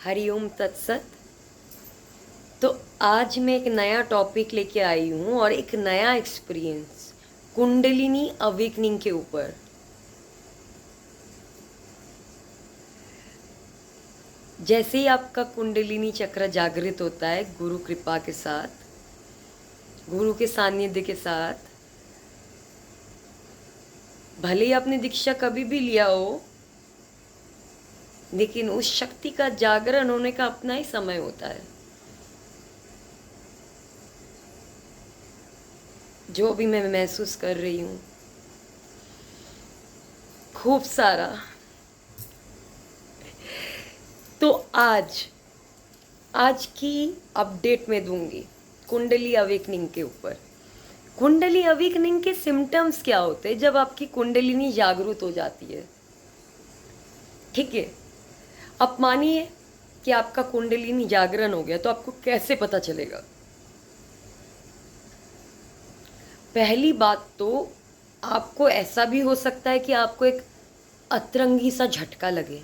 हरिओम तत्सत। तो आज मैं एक नया टॉपिक लेके आई हूँ और एक नया एक्सपीरियंस कुंडलिनी अवेकनिंग के ऊपर। जैसे ही आपका कुंडलिनी चक्र जागृत होता है गुरु कृपा के साथ, गुरु के सानिध्य के साथ, भले ही आपने दीक्षा कभी भी लिया हो, लेकिन उस शक्ति का जागरण होने का अपना ही समय होता है। जो भी मैं महसूस कर रही हूँ, खूब सारा। तो आज की अपडेट मैं दूंगी कुंडली अवेकनिंग के ऊपर। कुंडली अवेकनिंग के सिम्टम्स क्या होते हैं जब आपकी कुंडलिनी जागृत हो जाती है। ठीक है, अब मानिए कि आपका कुंडलिनी जागरण हो गया, तो आपको कैसे पता चलेगा? पहली बात तो आपको ऐसा भी हो सकता है कि आपको एक अतरंगी सा झटका लगे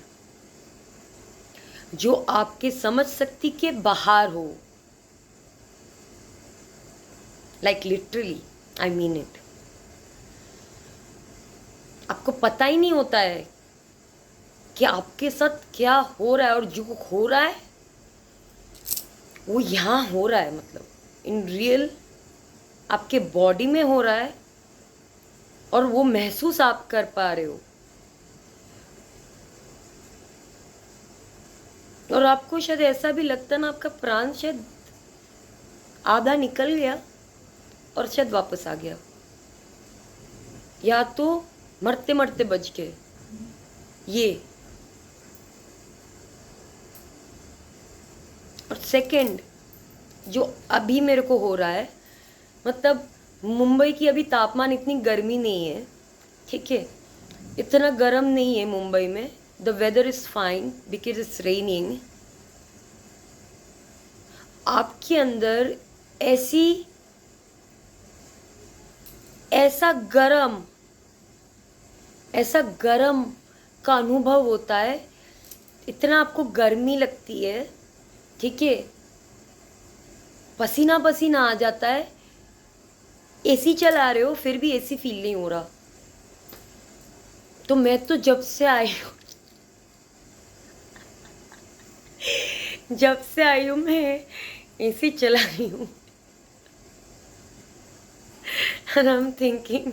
जो आपके समझ शक्ति के बाहर हो। Like literally, I mean it. आपको पता ही नहीं होता है कि आपके साथ क्या हो रहा है, और जो हो रहा है वो यहाँ हो रहा है, मतलब इन रियल आपके बॉडी में हो रहा है, और वो महसूस आप कर पा रहे हो। और आपको शायद ऐसा भी लगता ना, आपका प्राण शायद आधा निकल गया और शायद वापस आ गया, या तो मरते मरते बच गए। ये और सेकंड जो अभी मेरे को हो रहा है, मतलब मुंबई की अभी तापमान इतनी गर्मी नहीं है, ठीक है, इतना गर्म नहीं है मुंबई में। The weather is fine because it's raining. आपके अंदर ऐसी ऐसा गरम का अनुभव होता है, इतना आपको गर्मी लगती है, ठीक है, पसीना पसीना आ जाता है। एसी चला रहे हो फिर भी एसी फील नहीं हो रहा। तो मैं तो जब से आई हूँ मैं एसी चला रही हूँ। and I'm thinking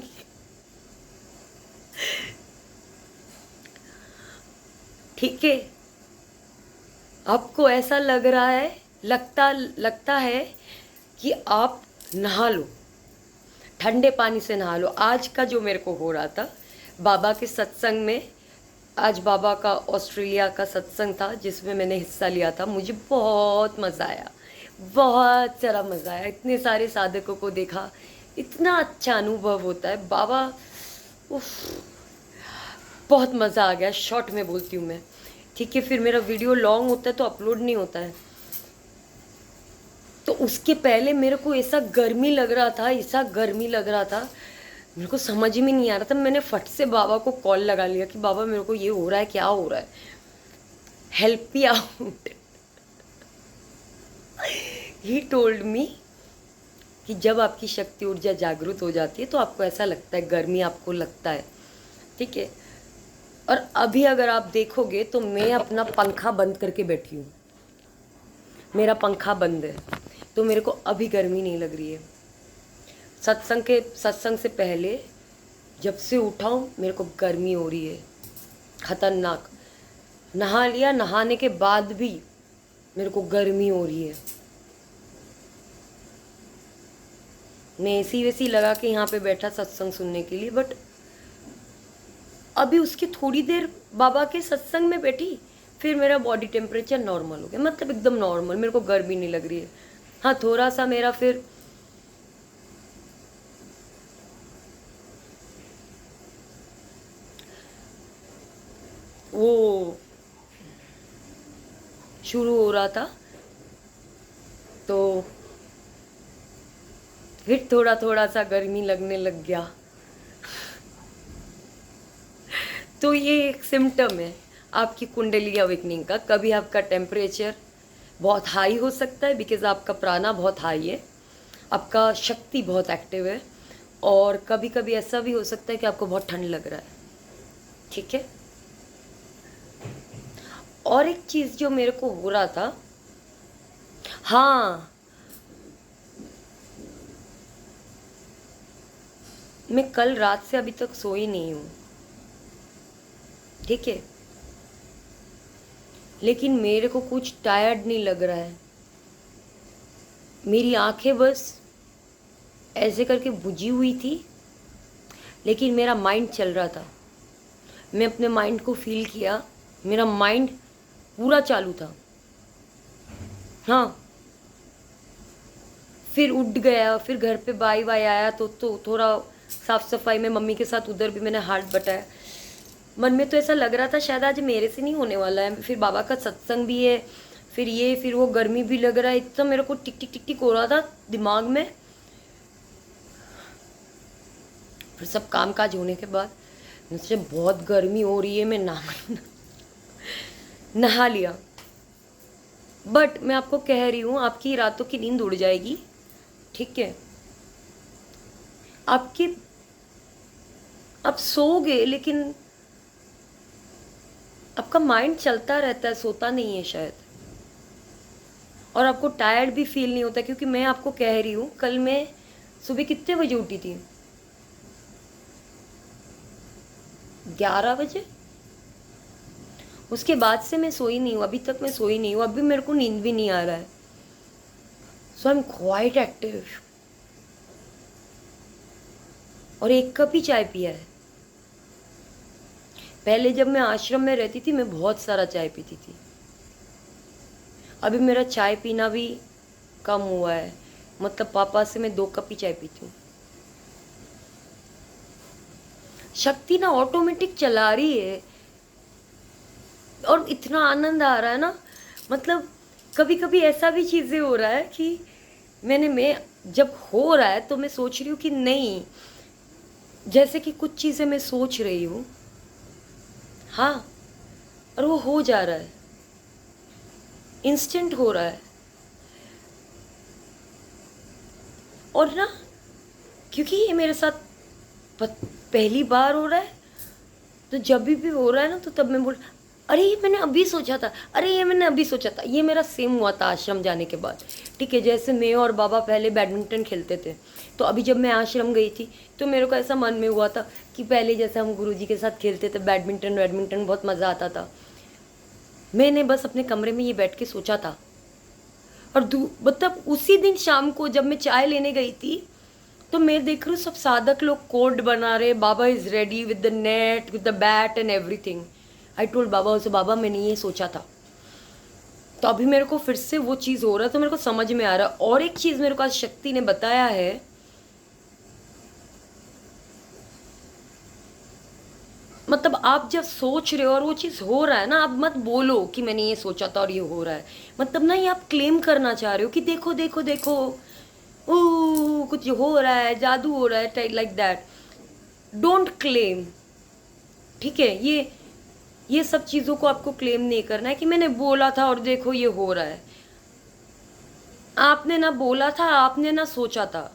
ठीक है, आपको ऐसा लग रहा है, लगता है कि आप नहा लो, ठंडे पानी से नहा लो। आज का जो मेरे को हो रहा था बाबा के सत्संग में, आज बाबा का ऑस्ट्रेलिया का सत्संग था जिसमें मैंने हिस्सा लिया था। मुझे बहुत मज़ा आया, बहुत सारा मज़ा आया। इतने सारे साधकों को देखा, इतना अच्छा अनुभव होता है बाबा। उफ, बहुत मज़ा आ गया। शॉर्ट में बोलती हूँ मैं, ठीक है। फिर मेरा वीडियो लॉन्ग होता है तो अपलोड नहीं होता है। तो उसके पहले मेरे को ऐसा गर्मी लग रहा था, ऐसा गर्मी लग रहा था, मेरे को समझ में नहीं आ रहा था। मैंने फट से बाबा को कॉल लगा लिया कि बाबा मेरे को ये हो रहा है, क्या हो रहा है, help me out. He told me कि जब आपकी शक्ति ऊर्जा जागृत हो जाती है तो आपको ऐसा लगता है, गर्मी आपको लगता है, ठीक है। और अभी अगर आप देखोगे तो मैं अपना पंखा बंद करके बैठी हूँ, मेरा पंखा बंद है, तो मेरे को अभी गर्मी नहीं लग रही है। सत्संग से पहले जब से उठा हूँ मेरे को गर्मी हो रही है, खतरनाक। नहा लिया, नहाने के बाद भी मेरे को गर्मी हो रही है। मैं एसी वेसी लगा के यहाँ पे बैठा सत्संग सुनने के लिए, बट अभी उसकी थोड़ी देर बाबा के सत्संग में बैठी, फिर मेरा बॉडी टेम्परेचर नॉर्मल हो गया, मतलब एकदम नॉर्मल, मेरे को गर्मी नहीं लग रही है। हाँ, थोड़ा सा मेरा फिर वो शुरू हो रहा था, तो फिर थोड़ा थोड़ा सा गर्मी लगने लग गया। तो ये एक सिम्टम है। आपकी कुंडली अवेकनिंग का। कभी आपका टेम्परेचर बहुत हाई हो सकता है बिकॉज आपका प्राणा बहुत हाई है, आपका शक्ति बहुत एक्टिव है, और कभी कभी ऐसा भी हो सकता है कि आपको बहुत ठंड लग रहा है। ठीक है। और एक चीज़ जो मेरे को हो रहा था, हाँ, मैं कल रात से अभी तक सोई नहीं हूँ। ठीक है, लेकिन मेरे को कुछ टायर्ड नहीं लग रहा है। मेरी आंखें बस ऐसे करके बुझी हुई थी, लेकिन मेरा माइंड चल रहा था। मैं अपने माइंड को फील किया, मेरा माइंड पूरा चालू था। हाँ, फिर उठ गया, फिर घर पे बाई वाई आया तो थोड़ा साफ सफाई में मम्मी के साथ उधर भी मैंने हाथ बटाया। मन में तो ऐसा लग रहा था शायद आज मेरे से नहीं होने वाला है। फिर बाबा का सत्संग भी है, फिर वो गर्मी भी लग रहा है, इतना मेरे को टिक टिक टिक टिक हो रहा था दिमाग में। फिर सब काम काज होने के बाद मुझसे बहुत गर्मी हो रही है, मैं नहा लिया। बट मैं आपको कह रही हूँ, आपकी रातों की नींद उड़ जाएगी। ठीक है, आप सोओगे, लेकिन आपका माइंड चलता रहता है, सोता नहीं है शायद, और आपको टायर्ड भी फील नहीं होता। क्योंकि मैं आपको कह रही हूँ, कल मैं सुबह कितने बजे उठी थी? 11 बजे। उसके बाद से मैं सोई नहीं हूँ, अभी तक मैं सोई नहीं हूँ, अभी मेरे को नींद भी नहीं आ रहा है। सो आई एम क्वाइट एक्टिव। और 1 कप ही चाय पिया है। पहले जब मैं आश्रम में रहती थी, मैं बहुत सारा चाय पीती थी। अभी मेरा चाय पीना भी कम हुआ है, मतलब पापा से मैं 2 कप ही चाय पीती हूँ। शक्ति ना ऑटोमेटिक चला रही है, और इतना आनंद आ रहा है ना। मतलब कभी कभी ऐसा भी चीज़ें हो रहा है कि मैं जब हो रहा है तो मैं सोच रही हूँ कि नहीं, जैसे कि कुछ चीज़ें मैं सोच रही हूँ, हाँ, और वो हो जा रहा है, इंस्टेंट हो रहा है। और ना, क्योंकि ये मेरे साथ पहली बार हो रहा है, तो जब भी हो रहा है ना, तो तब मैं बोल, अरे ये मैंने अभी सोचा था, अरे ये मैंने अभी सोचा था। ये मेरा सेम हुआ था आश्रम जाने के बाद। ठीक है, जैसे मैं और बाबा पहले बैडमिंटन खेलते थे, तो अभी जब मैं आश्रम गई थी तो मेरे को ऐसा मन में हुआ था कि पहले जैसे हम गुरुजी के साथ खेलते थे बैडमिंटन, बहुत मज़ा आता था। मैंने बस अपने कमरे में ये बैठ के सोचा था। और मतलब उसी दिन शाम को जब मैं चाय लेने गई थी, तो मैं देख रही हूँ सब साधक लोग कोड बना रहे, Baba is ready with the net, with the bat and everything. I told Baba उसे, बाबा मैंने ये सोचा था। तो अभी मेरे को फिर से वो चीज़ हो रहा है, तो मेरे को समझ में आ रहा है। और एक चीज़ मेरे को आज शक्ति ने बताया है, मतलब आप जब सोच रहे हो और वो चीज़ हो रहा है ना, आप मत बोलो कि मैंने ये सोचा था और ये हो रहा है। मतलब ना, ये आप क्लेम करना चाह रहे हो कि देखो देखो देखो, ओ कुछ हो रहा है, जादू हो रहा है, लाइक दैट। Don't claim. ठीक है, ये सब चीज़ों को आपको क्लेम नहीं करना है कि मैंने बोला था और देखो ये हो रहा है। आपने ना बोला था, आपने ना सोचा था।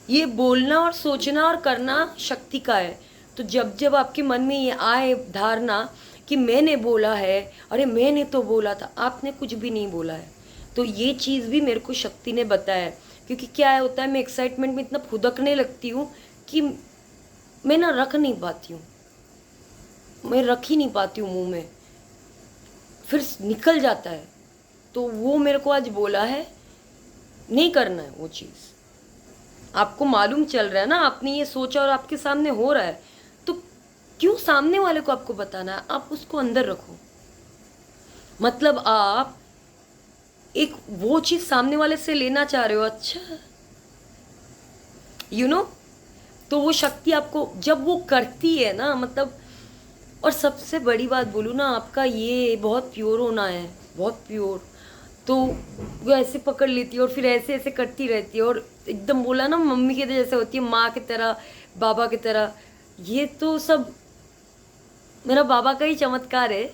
ये बोलना और सोचना और करना शक्ति का है। तो जब जब आपके मन में ये आए धारणा कि मैंने बोला है, अरे मैंने तो बोला था, आपने कुछ भी नहीं बोला है। तो ये चीज़ भी मेरे को शक्ति ने बताया है। क्योंकि क्या होता है, मैं एक्साइटमेंट में इतना फुदकने लगती हूँ कि मैं ना रख नहीं पाती हूँ, मैं रख ही नहीं पाती हूँ मुंह में, फिर निकल जाता है। तो वो मेरे को आज बोला है नहीं करना है वो चीज़। आपको मालूम चल रहा है ना, आपने ये सोचा और आपके सामने हो रहा है, तो क्यों सामने वाले को आपको बताना है? आप उसको अंदर रखो। मतलब आप एक वो चीज़ सामने वाले से लेना चाह रहे हो, अच्छा यू नो। तो वो शक्ति आपको जब वो करती है ना, मतलब, और सबसे बड़ी बात बोलूँ ना, आपका ये बहुत प्योर होना है, बहुत प्योर। तो वो ऐसे पकड़ लेती है और फिर ऐसे ऐसे करती रहती है, और एकदम बोला ना मम्मी के जैसे होती है, माँ की तरह, बाबा की तरह। ये तो सब मेरा बाबा का ही चमत्कार है,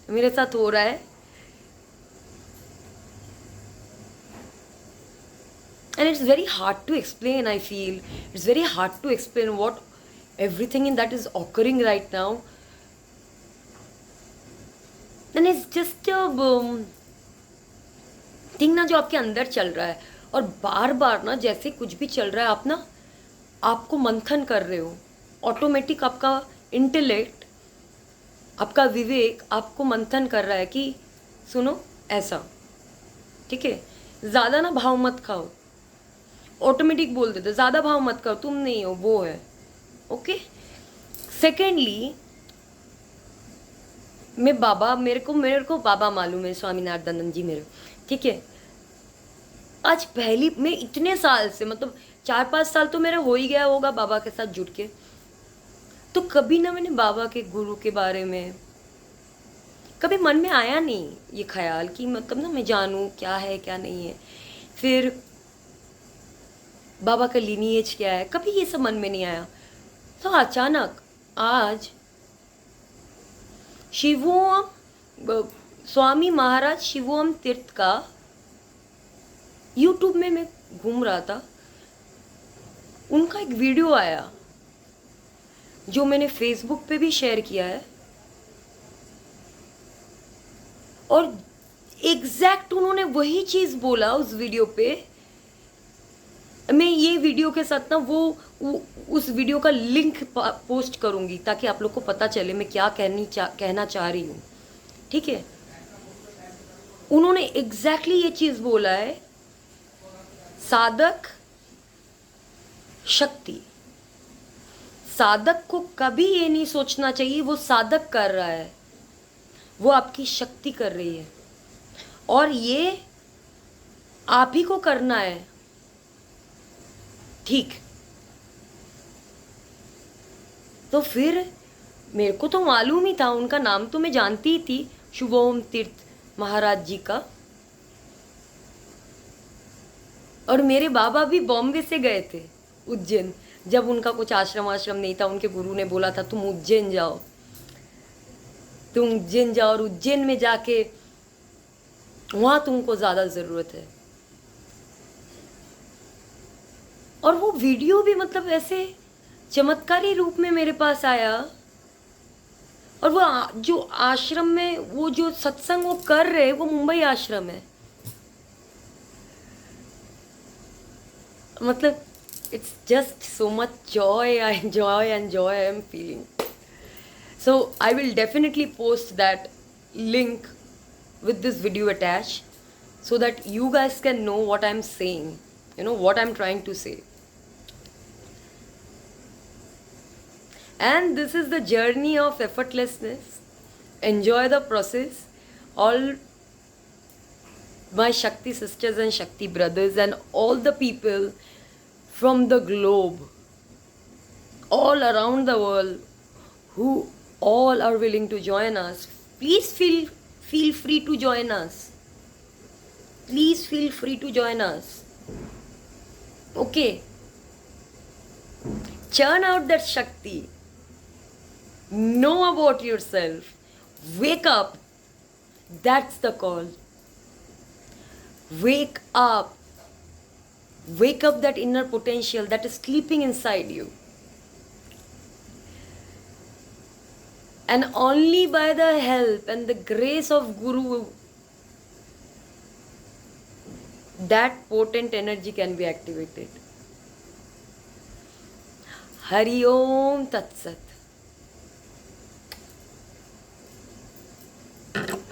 मेरे साथ हो रहा है। And it's very hard to explain, I feel. It's very hard to explain what everything in that is occurring right now. And it's just a thing ना जो आपके अंदर चल रहा है, और बार बार ना जैसे कुछ भी चल रहा है आप ना आपको मंथन कर रहे हो। ऑटोमेटिक आपका इंटेलेक्ट, आपका विवेक आपको मंथन कर रहा है कि सुनो ऐसा, ठीक है, ज़्यादा ना भाव मत खाओ। ऑटोमेटिक बोल देते ज़्यादा भाव मत करो, तुम नहीं हो, वो है। ओके। सेकेंडली, मैं बाबा, मेरे को बाबा मालूम है, स्वामीनाथ दयानंद जी मेरे, ठीक है। आज पहली, मैं इतने साल से, मतलब 4-5 साल तो मेरा हो ही गया होगा बाबा के साथ जुड़ के, तो कभी ना मैंने बाबा के गुरु के बारे में कभी मन में आया नहीं ये ख्याल कि मतलब ना मैं जानूं क्या है क्या नहीं है, फिर बाबा का लिनिएज क्या है, कभी ये सब मन में नहीं आया। तो अचानक आज शिवोम स्वामी महाराज शिवोम तीर्थ का यूट्यूब में मैं घूम रहा था, उनका एक वीडियो आया जो मैंने फेसबुक पे भी शेयर किया है, और एग्जैक्ट उन्होंने वही चीज बोला उस वीडियो पे। मैं ये वीडियो के साथ ना वो उस वीडियो का लिंक पोस्ट करूंगी ताकि आप लोग को पता चले मैं क्या कहना चाह रही हूँ, ठीक है। उन्होंने एग्जैक्टली ये चीज बोला है, साधक शक्ति। साधक को कभी ये नहीं सोचना चाहिए वो साधक कर रहा है, वो आपकी शक्ति कर रही है, और ये आप ही को करना है, ठीक। तो फिर मेरे को तो मालूम ही था, उनका नाम तो मैं जानती ही थी, शिवोम तीर्थ महाराज जी का। और मेरे बाबा भी बॉम्बे से गए थे उज्जैन, जब उनका कुछ आश्रम नहीं था, उनके गुरु ने बोला था तुम उज्जैन जाओ, तुम उज्जैन जाओ, और उज्जैन में जाके वहां तुमको ज्यादा जरूरत है। और वो वीडियो भी मतलब ऐसे चमत्कारी रूप में मेरे पास आया, और वो जो आश्रम में वो जो सत्संग वो कर रहे, वो मुंबई आश्रम है। मतलब it's just so much joy and joy I am feeling. So I will definitely post that link with this video attached so that you guys can know what I'm saying, you know what I'm trying to say. And this is the journey of effortlessness. Enjoy the process. All my Shakti sisters and Shakti brothers and all the people from the globe, all around the world, who all are willing to join us, please feel free to join us. Please feel free to join us. Okay. Churn out that Shakti. Know about yourself. Wake up. That's the call. Wake up. Wake up that inner potential that is sleeping inside you. And only by the help and the grace of Guru, that potent energy can be activated. Hari Om Tat Sat.